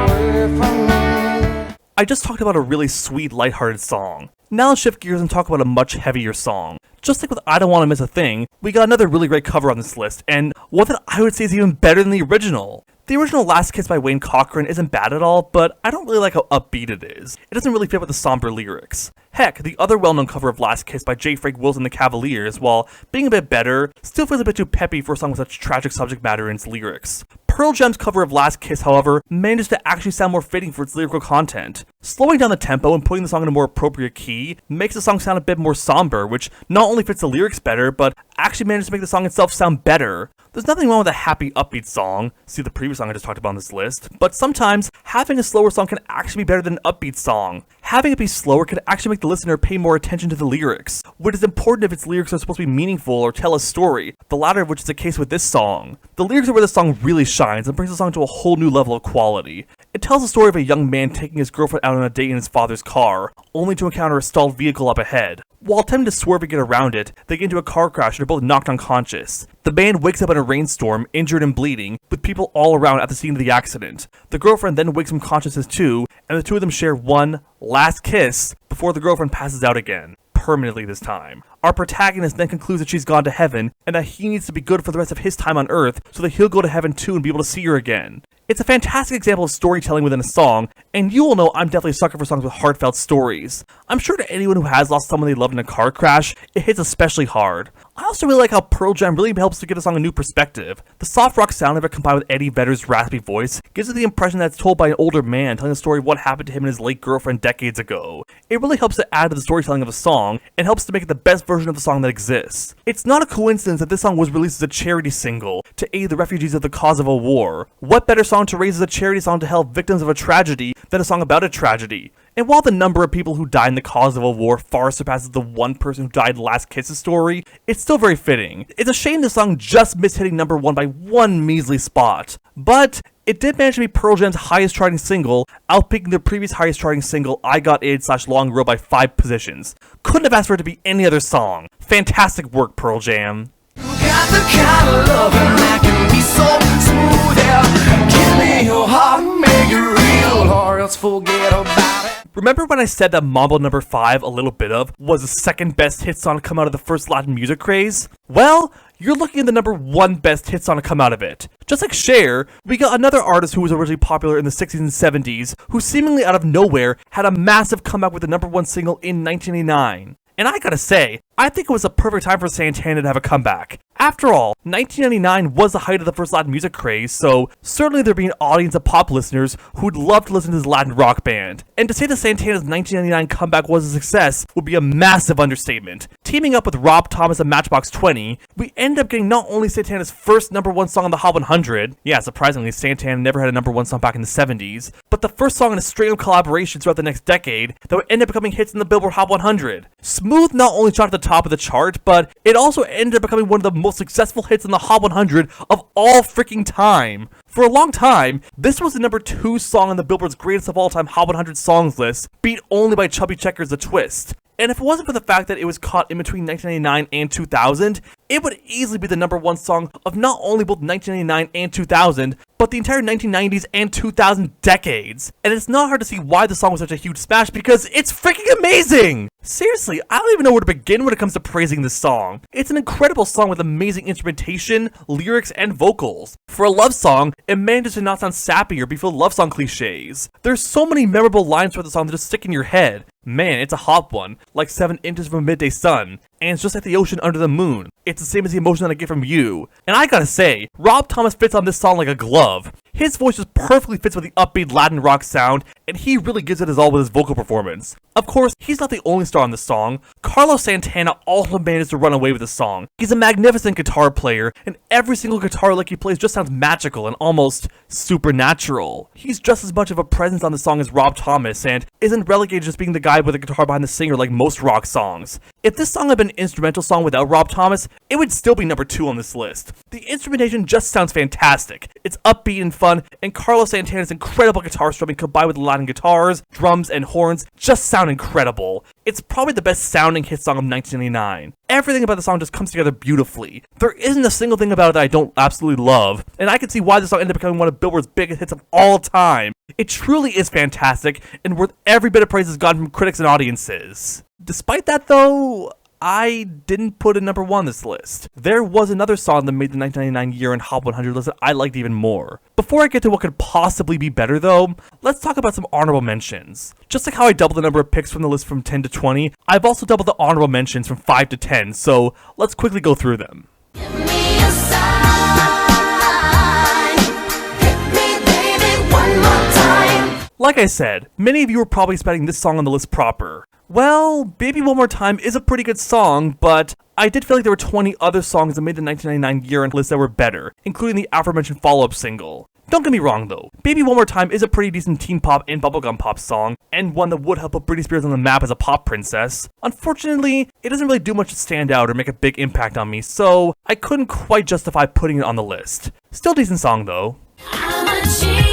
away from me. I just talked about a really sweet, lighthearted song. Now let's shift gears and talk about a much heavier song. Just like with I Don't Wanna Miss a Thing, we got another really great cover on this list, and one that I would say is even better than the original. The original Last Kiss by Wayne Cochran isn't bad at all, but I don't really like how upbeat it is. It doesn't really fit with the somber lyrics. Heck, the other well-known cover of Last Kiss by J. Frank Wilson and the Cavaliers, while being a bit better, still feels a bit too peppy for a song with such tragic subject matter in its lyrics. Pearl Jam's cover of Last Kiss, however, manages to actually sound more fitting for its lyrical content. Slowing down the tempo and putting the song in a more appropriate key makes the song sound a bit more somber, which not only fits the lyrics better, but actually manages to make the song itself sound better. There's nothing wrong with a happy, upbeat song, see the previous song I just talked about on this list, but sometimes having a slower song can actually be better than an upbeat song. Having it be slower can actually make the listener pay more attention to the lyrics, which is important if its lyrics are supposed to be meaningful or tell a story, the latter of which is the case with this song. The lyrics are where the song really shines and brings the song to a whole new level of quality. It tells the story of a young man taking his girlfriend out on a date in his father's car, only to encounter a stalled vehicle up ahead. While attempting to swerve and get around it, they get into a car crash and are both knocked unconscious. The man wakes up in a rainstorm, injured and bleeding, with people all around at the scene of the accident. The girlfriend then wakes from consciousness too, and the two of them share one last kiss before the girlfriend passes out again. Permanently this time. Our protagonist then concludes that she's gone to heaven, and that he needs to be good for the rest of his time on Earth so that he'll go to heaven too and be able to see her again. It's a fantastic example of storytelling within a song, and you will know I'm definitely a sucker for songs with heartfelt stories. I'm sure to anyone who has lost someone they loved in a car crash, it hits especially hard. I also really like how Pearl Jam really helps to give a song a new perspective. The soft rock sound of it combined with Eddie Vedder's raspy voice gives it the impression that it's told by an older man telling the story of what happened to him and his late girlfriend decades ago. It really helps to add to the storytelling of a song, and helps to make it the best version of the song that exists. It's not a coincidence that this song was released as a charity single to aid the refugees of the cause of a war. What better song to raise as a charity song to help victims of a tragedy than a song about a tragedy? And while the number of people who died in the cause of a war far surpasses the one person who died in Last Kiss's story, it's still very fitting. It's a shame this song just missed hitting number 1 by one measly spot. But it did manage to be Pearl Jam's highest charting single, outpicking their previous highest charting single, I Got AIDS/Long Road by 5 positions. Couldn't have asked for it to be any other song. Fantastic work, Pearl Jam. Got the kind of loving that can be so smooth, yeah. Give me your heart, make it real, or else forget about it. Remember when I said that Mambo number 5, A Little Bit Of, was the second best hit song to come out of the first Latin music craze? Well, you're looking at the number 1 best hit song to come out of it. Just like Cher, we got another artist who was originally popular in the 60s and 70s, who seemingly out of nowhere had a massive comeback with the number 1 single in 1989. And I gotta say, I think it was a perfect time for Santana to have a comeback. After all, 1999 was the height of the first Latin music craze, so certainly there'd be an audience of pop listeners who'd love to listen to this Latin rock band. And to say that Santana's 1999 comeback was a success would be a massive understatement. Teaming up with Rob Thomas and Matchbox 20, we ended up getting not only Santana's first number 1 song on the Hot 100, yeah, surprisingly, Santana never had a number 1 song back in the 70s, but the first song in a string of collaborations throughout the next decade that would end up becoming hits in the Billboard Hot 100. Smooth not only shot at the top of the chart, but it also ended up becoming one of the most successful hits in the Hot 100 of all freaking time. For a long time, this was the number 2 song on the Billboard's Greatest of All Time Hot 100 Songs list, beat only by Chubby Checker's The Twist. And if it wasn't for the fact that it was caught in between 1999 and 2000, it would easily be the number 1 song of not only both 1999 and 2000, but the entire 1990s and 2000 decades. And it's not hard to see why the song was such a huge smash, because it's freaking amazing! Seriously, I don't even know where to begin when it comes to praising this song. It's an incredible song with amazing instrumentation, lyrics, and vocals. For a love song, it manages to not sound sappy or be full of love song cliches. There's so many memorable lines throughout the song that just stick in your head. Man, it's a hot one, like 7 inches from a midday sun, and it's just like the ocean under the moon. It's the same as the emotion that I get from you. And I gotta say, Rob Thomas fits on this song like a glove. His voice just perfectly fits with the upbeat Latin rock sound, and he really gives it his all with his vocal performance. Of course, he's not the only star on this song. Carlos Santana also managed to run away with the song. He's a magnificent guitar player, and every single guitar lick he plays just sounds magical and almost supernatural. He's just as much of a presence on the song as Rob Thomas, and isn't relegated to just being the guy with a guitar behind the singer like most rock songs. If this song had been an instrumental song without Rob Thomas, it would still be number 2 on this list. The instrumentation just sounds fantastic. It's upbeat and fun, and Carlos Santana's incredible guitar strumming combined with Latin guitars, drums, and horns just sound incredible. It's probably the best sounding hit song of 1999. Everything about the song just comes together beautifully. There isn't a single thing about it that I don't absolutely love, and I can see why this song ended up becoming one of Billboard's biggest hits of all time. It truly is fantastic, and worth every bit of praise it's gotten from critics and audiences. Despite that though, I didn't put it number 1 on this list. There was another song that made the 1999 year-end Hot 100 list that I liked even more. Before I get to what could possibly be better though, let's talk about some honorable mentions. Just like how I doubled the number of picks from the list from 10 to 20, I've also doubled the honorable mentions from 5 to 10, so let's quickly go through them. Give me a sign. Hit me, baby, one more time. Like I said, many of you are probably expecting this song on the list proper. Well, Baby One More Time is a pretty good song, but I did feel like there were 20 other songs that made the 1999 year-end list that were better, including the aforementioned follow-up single. Don't get me wrong though, Baby One More Time is a pretty decent teen pop and bubblegum pop song, and one that would help put Britney Spears on the map as a pop princess. Unfortunately, it doesn't really do much to stand out or make a big impact on me, so I couldn't quite justify putting it on the list. Still decent song though. I'm a genie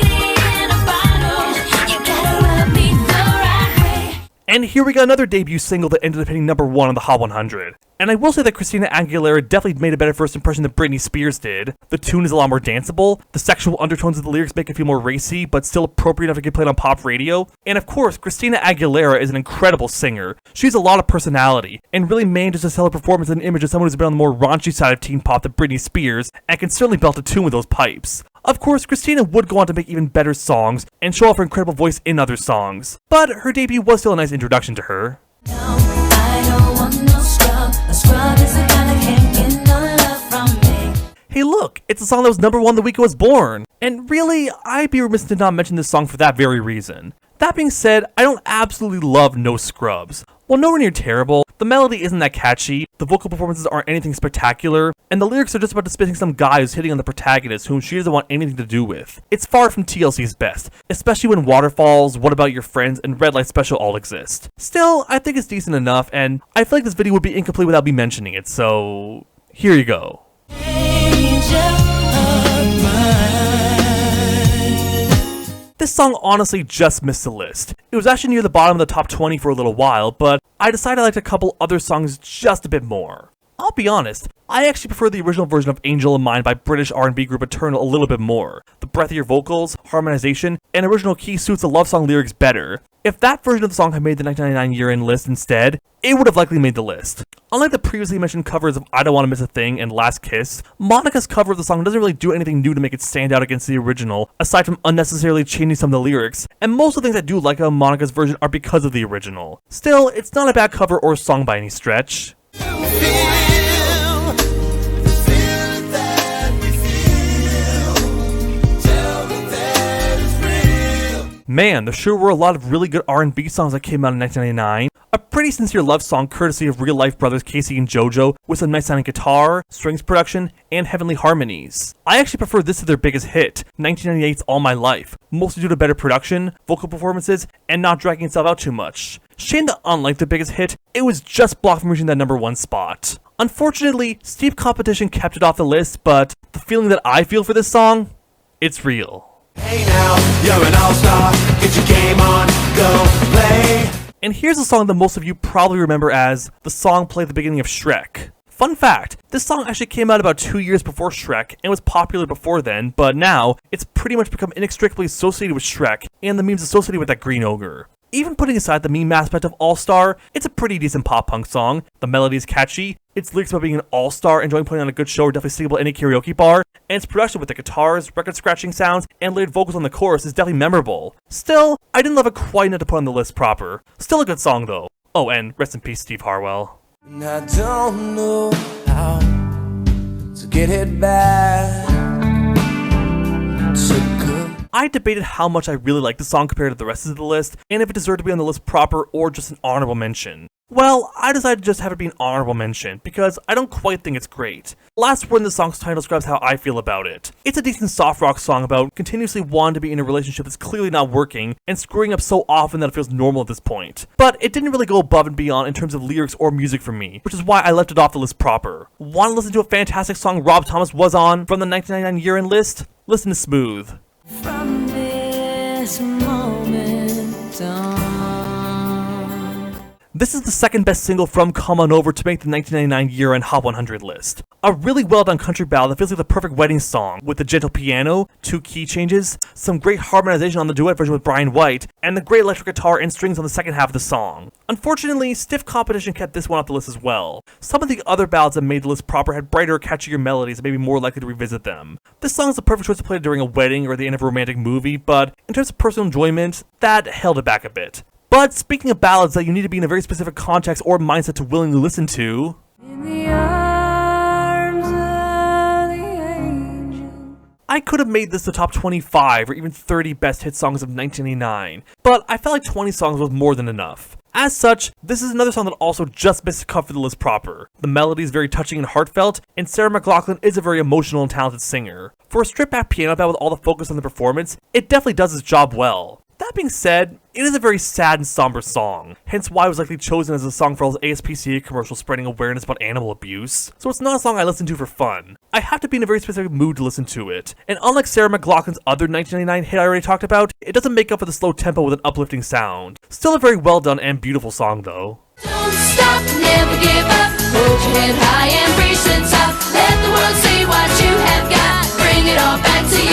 in a bottle. You gotta rub me the right way. And here we got another debut single that ended up hitting number 1 on the Hot 100. And I will say that Christina Aguilera definitely made a better first impression than Britney Spears did. The tune is a lot more danceable, the sexual undertones of the lyrics make it feel more racy, but still appropriate enough to get played on pop radio. And of course, Christina Aguilera is an incredible singer. She has a lot of personality, and really manages to sell her performance and image as someone who's been on the more raunchy side of teen pop than Britney Spears, and can certainly belt a tune with those pipes. Of course, Christina would go on to make even better songs, and show off her incredible voice in other songs. But her debut was still a nice introduction to her. No, I don't want no scrub. A scrub is a guy that can't get no love from me. Hey look, it's a song that was number 1 the week it was born. And really, I'd be remiss to not mention this song for that very reason. That being said, I don't absolutely love No Scrubs. While nowhere near terrible, the melody isn't that catchy, the vocal performances aren't anything spectacular, and the lyrics are just about dismissing some guy who's hitting on the protagonist whom she doesn't want anything to do with. It's far from TLC's best, especially when Waterfalls, What About Your Friends, and Red Light Special all exist. Still, I think it's decent enough, and I feel like this video would be incomplete without me mentioning it, so here you go. This song honestly just missed the list. It was actually near the bottom of the top 20 for a little while, but I decided I liked a couple other songs just a bit more. I'll be honest, I actually prefer the original version of Angel of Mine by British R&B group Eternal a little bit more. The breathier vocals, harmonization, and original key suits the love song lyrics better. If that version of the song had made the 1999 year-end list instead, it would have likely made the list. Unlike the previously mentioned covers of I Don't Wanna Miss a Thing and Last Kiss, Monica's cover of the song doesn't really do anything new to make it stand out against the original, aside from unnecessarily changing some of the lyrics, and most of the things I do like about Monica's version are because of the original. Still, it's not a bad cover or song by any stretch. Man, there sure were a lot of really good R&B songs that came out in 1999. A pretty sincere love song courtesy of real-life brothers Casey and JoJo, with some nice sounding guitar, strings production, and heavenly harmonies. I actually prefer this to their biggest hit, 1998's All My Life, mostly due to better production, vocal performances, and not dragging itself out too much. Shame that unlike the biggest hit, it was just blocked from reaching that #1 spot. Unfortunately, steep competition kept it off the list, but the feeling that I feel for this song, it's real. Hey now, you're an all-star, get your game on, go play. And here's a song that most of you probably remember as the song played at the beginning of Shrek. Fun fact, this song actually came out about 2 years before Shrek and was popular before then, but now it's pretty much become inextricably associated with Shrek and the memes associated with that green ogre. Even putting aside the meme aspect of All-Star, it's a pretty decent pop-punk song. The melody is catchy, its lyrics about being an all-star, enjoying putting on a good show are definitely singable at any karaoke bar, and its production with the guitars, record-scratching sounds, and layered vocals on the chorus is definitely memorable. Still, I didn't love it quite enough to put on the list proper. Still a good song though. Oh, and rest in peace Steve Harwell. And I don't know how to get it back to good. I debated how much I really liked the song compared to the rest of the list, and if it deserved to be on the list proper or just an honorable mention. Well, I decided to just have it be an honorable mention, because I don't quite think it's great. The last word in the song's title describes how I feel about it. It's a decent soft rock song about continuously wanting to be in a relationship that's clearly not working, and screwing up so often that it feels normal at this point. But it didn't really go above and beyond in terms of lyrics or music for me, which is why I left it off the list proper. Want to listen to a fantastic song Rob Thomas was on from the 1999 year-end list? Listen to Smooth. From this moment on. This is the second best single from Come On Over to make the 1999 year-end Hot 100 list. A really well-done country ballad that feels like the perfect wedding song, with the gentle piano, 2 key changes, some great harmonization on the duet version with Brian White, and the great electric guitar and strings on the second half of the song. Unfortunately, stiff competition kept this one off the list as well. Some of the other ballads that made the list proper had brighter, catchier melodies that made me more likely to revisit them. This song is the perfect choice to play during a wedding or the end of a romantic movie, but in terms of personal enjoyment, that held it back a bit. But speaking of ballads that you need to be in a very specific context or mindset to willingly listen to, In the arms of the angel. I could have made this the top 25 or even 30 best hit songs of 1989, but I felt like 20 songs was more than enough. As such, this is another song that also just missed the cut for the list proper. The melody is very touching and heartfelt, and Sarah McLachlan is a very emotional and talented singer. For a stripped-back piano ballad with all the focus on the performance, it definitely does its job well. That being said, it is a very sad and somber song, hence why it was likely chosen as a song for all those ASPCA commercials spreading awareness about animal abuse. So it's not a song I listen to for fun. I have to be in a very specific mood to listen to it, and unlike Sarah McLachlan's other 1999 hit I already talked about, it doesn't make up for the slow tempo with an uplifting sound. Still a very well done and beautiful song though. Don't stop, never give up. Hold your head high and reach the top. Let the world see what you have got. Bring it all back to you.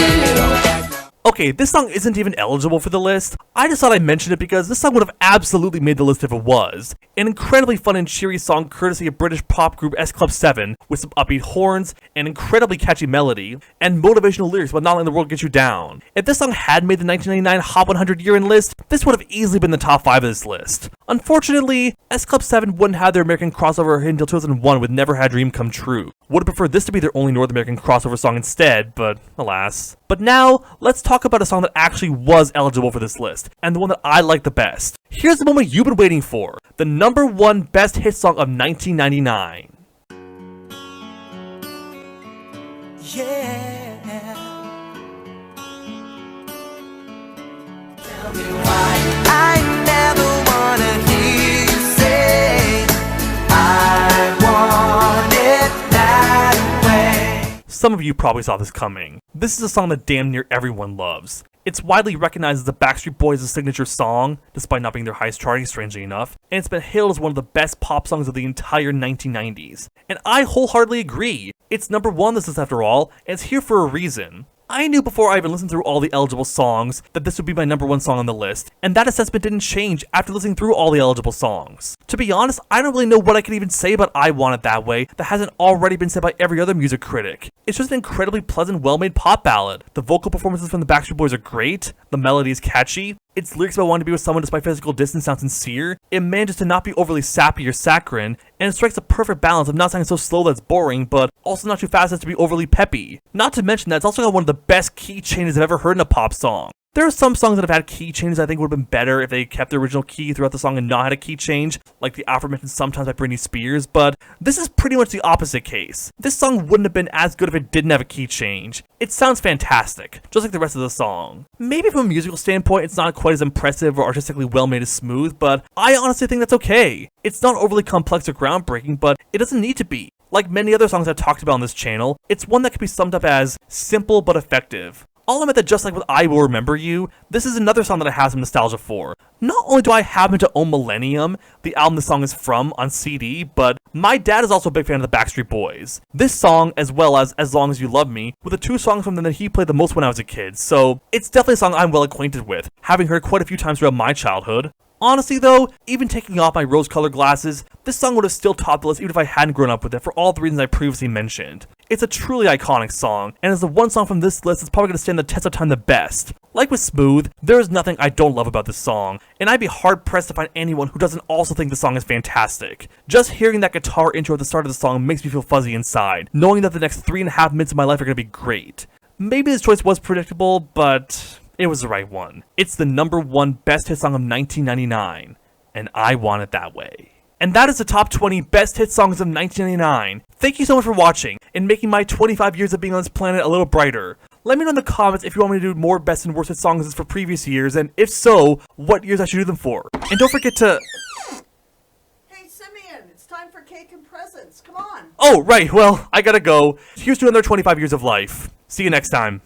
Okay, this song isn't even eligible for the list. I just thought I'd mention it because this song would have absolutely made the list if it was. An incredibly fun and cheery song courtesy of British pop group S Club 7, with some upbeat horns, an incredibly catchy melody, and motivational lyrics about not letting the world get you down. If this song had made the 1999 Hot 100 year-end list, this would have easily been the top 5 of this list. Unfortunately, S Club 7 wouldn't have their American crossover hit until 2001 with Never Had a Dream Come True. Would have preferred this to be their only North American crossover song instead, but alas. But now, let's talk about a song that actually was eligible for this list, and the one that I like the best. Here's the moment you've been waiting for, the #1 best hit song of 1999. Yeah. Tell me why I never wanna hear you say I want it that way. Some of you probably saw this coming. This is a song that damn near everyone loves. It's widely recognized as the Backstreet Boys' signature song, despite not being their highest charting, strangely enough, and it's been hailed as one of the best pop songs of the entire 1990s. And I wholeheartedly agree. It's number 1 on this list after all, and it's here for a reason. I knew before I even listened through all the eligible songs that this would be my number 1 song on the list, and that assessment didn't change after listening through all the eligible songs. To be honest, I don't really know what I can even say about I Want It That Way that hasn't already been said by every other music critic. It's just an incredibly pleasant, well-made pop ballad. The vocal performances from the Backstreet Boys are great, the melody is catchy, its lyrics about wanting to be with someone despite physical distance sound sincere, it manages to not be overly sappy or saccharine, and it strikes a perfect balance of not sounding so slow that it's boring, but also not too fast as to be overly peppy. Not to mention that it's also got one of the best key changes I've ever heard in a pop song. There are some songs that have had key changes I think would have been better if they kept the original key throughout the song and not had a key change, like the aforementioned Sometimes by Britney Spears, but this is pretty much the opposite case. This song wouldn't have been as good if it didn't have a key change. It sounds fantastic, just like the rest of the song. Maybe from a musical standpoint it's not quite as impressive or artistically well made as Smooth, but I honestly think that's okay. It's not overly complex or groundbreaking, but it doesn't need to be. Like many other songs I've talked about on this channel, it's one that can be summed up as simple but effective. I'll admit that just like with I Will Remember You, this is another song that I have some nostalgia for. Not only do I happen to own Millennium, the album the song is from, on CD, but my dad is also a big fan of the Backstreet Boys. This song, as well as Long As You Love Me, were the 2 songs from them that he played the most when I was a kid, so it's definitely a song I'm well acquainted with, having heard quite a few times throughout my childhood. Honestly though, even taking off my rose-colored glasses, this song would have still topped the list even if I hadn't grown up with it for all the reasons I previously mentioned. It's a truly iconic song, and as the one song from this list that's probably going to stand the test of time the best. Like with Smooth, there is nothing I don't love about this song, and I'd be hard-pressed to find anyone who doesn't also think the song is fantastic. Just hearing that guitar intro at the start of the song makes me feel fuzzy inside, knowing that the next 3.5 minutes of my life are going to be great. Maybe this choice was predictable, but it was the right one. It's the number 1 best hit song of 1999, and I Want It That Way. And that is the top 20 best hit songs of 1999. Thank you so much for watching, and making my 25 years of being on this planet a little brighter. Let me know in the comments if you want me to do more best and worst hit songs as for previous years, and if so, what years I should do them for. And don't forget to... Hey Simeon, it's time for cake and presents. Come on. Oh, right, well, I gotta go. Here's to another 25 years of life. See you next time.